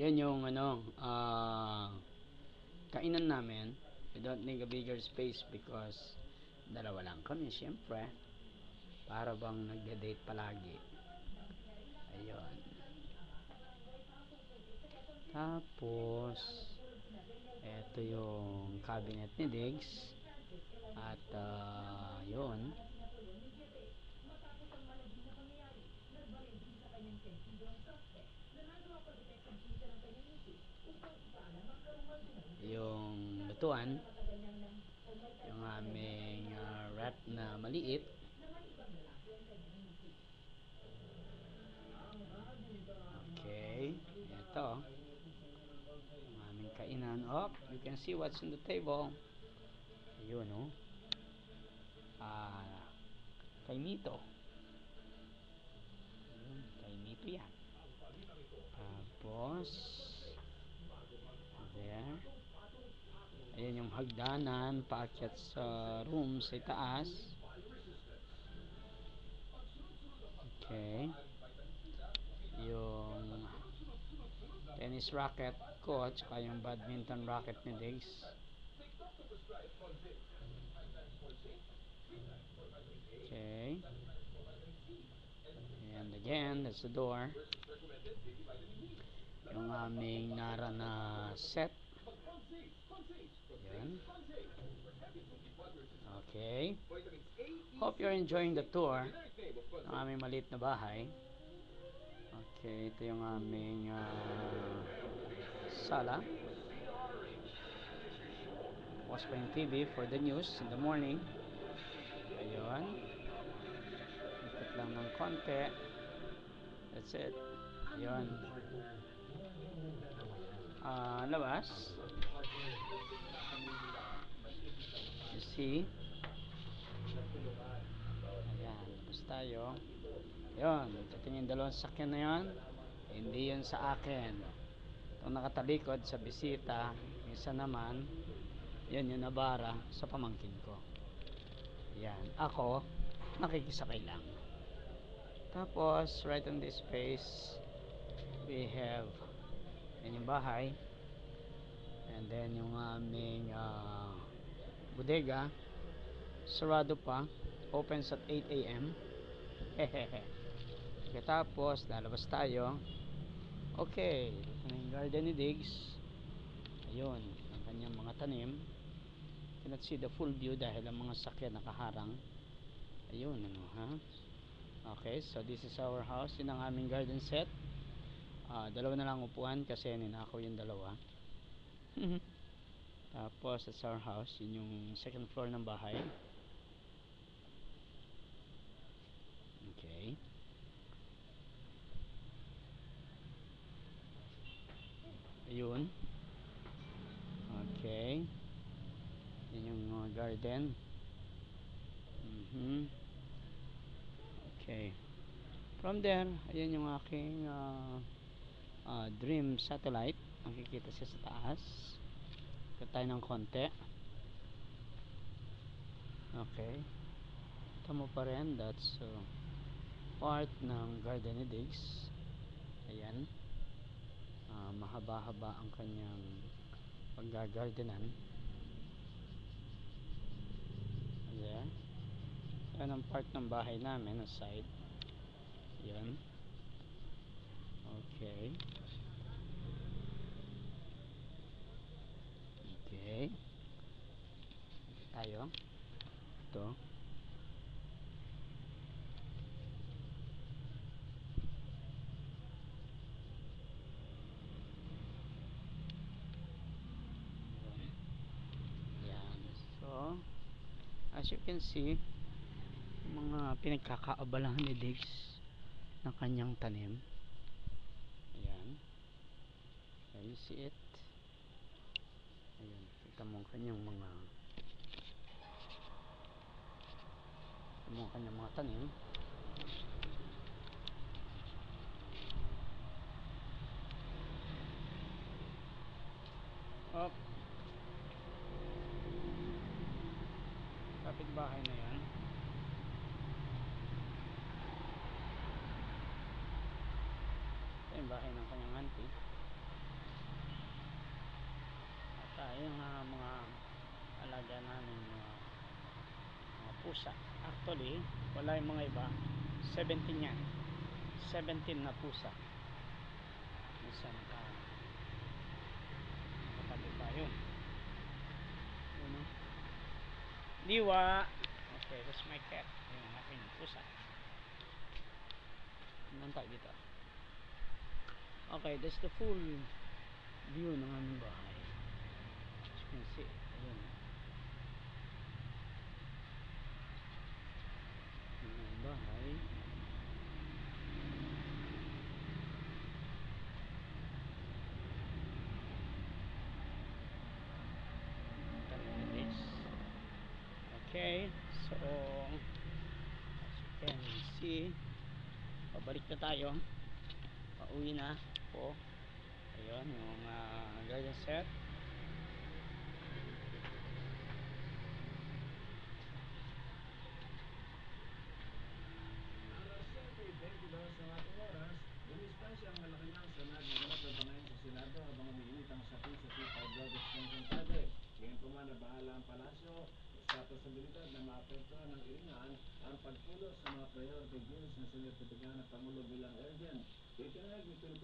Yan yung kainan namin. We don't need a bigger space because dalawa lang kami, syempre. Para bang nagde-date palagi. Ayun. Tapos, eto yung cabinet ni Diggs. At, yun. Yung lutuan, yung aming wrap na maliit. Okay, ito yung aming kainan. Oh, you can see what's on the table. Ayun, oh. Kay Mito. Ayun, kay Mito yan. Tapos, there. Ayan yung hagdanan paakyat sa room sa itaas. Okay. Yung tennis racket ko at saka yung badminton racket ni Diggs. Okay. And again, that's the door. Yung aming nara na set. Yan. Okay. Hope you're enjoying the tour ng aming maliit na bahay. Okay, ito yung aming sala. Watch pa yung TV for the news in the morning. Ayun. Ikot lang ng konti. That's it. Ayun. Labas. You see? Ayan, labas tayo. Ayun, ito yung dalawang sakyan na yun. Hindi yun sa akin. Itong nakatalikod sa bisita, isa naman, yan yung nabara sa pamangkin ko. Yan, ako, nakikisakay lang. Tapos, right on this space, we have yan yung bahay. And then, yung aming bodega, sarado pa, opens at 8 a.m. Hehehe. Tapos, lalabas tayo. Okay, ito na yung garden ni Diggs. Ayun, ang kanyang mga tanim. Cannot see the full view dahil ang mga sakyan nakaharang. Ayun, ha? Okay, so this is our house. Yun ang aming garden set. Dalawa na lang upuan kasi ninakaw yung dalawa. Tapos, that's our house. Yun yung second floor ng bahay. Okay. Ayun. Okay. Yun yung garden. Okay. From there, ayan yung aking dream satellite. Makikita siya sa taas. Ikot tayo ng konti. Okay. Ito mo pa rin. That's part ng garden ni Diggs. Ayan. Mahaba-haba ang kanyang paggagardenan. Ayan. Yan ang part ng bahay namin aside. Yan. Okay. Okay. Tayo. Ito. Yan. So, as you can see, mga pinagkakaabalahan ni Diggs ng kanyang tanim. Ayan. Can you see it? Ayan. Kita mo ang kanyang mga tanim. Up. Kapitbahay na yan. Ito yung bahay ng kanyang auntie. Yung mga alaga namin mga pusa. Actually wala yung mga iba, 17 yan, 17 na pusa. Minsan katabi pa yun. Liwa. Okay, that's my cat. Yung aking pusa. Nanta dito. Okay, that's the full view ng aming bahay. As you can see, ayun. Yung bahay. Okay, so as you can see, pabalik na tayo. Pauwi na po. Ayun, yung garden set. Sa ating oras, dumistansya ang Malacanang sa nagnaganap ng pangayon sa Senado habang umiinit ang usapin sa P5 Road Extension Project. Ngayon pa man nabahala ang palasyo sa posibilidad na maapektuhan ng iringan ang pagpulos sa mga priority bills na sinirtipikahan ng Pangulo bilang urgent. Itinahag ni Philippine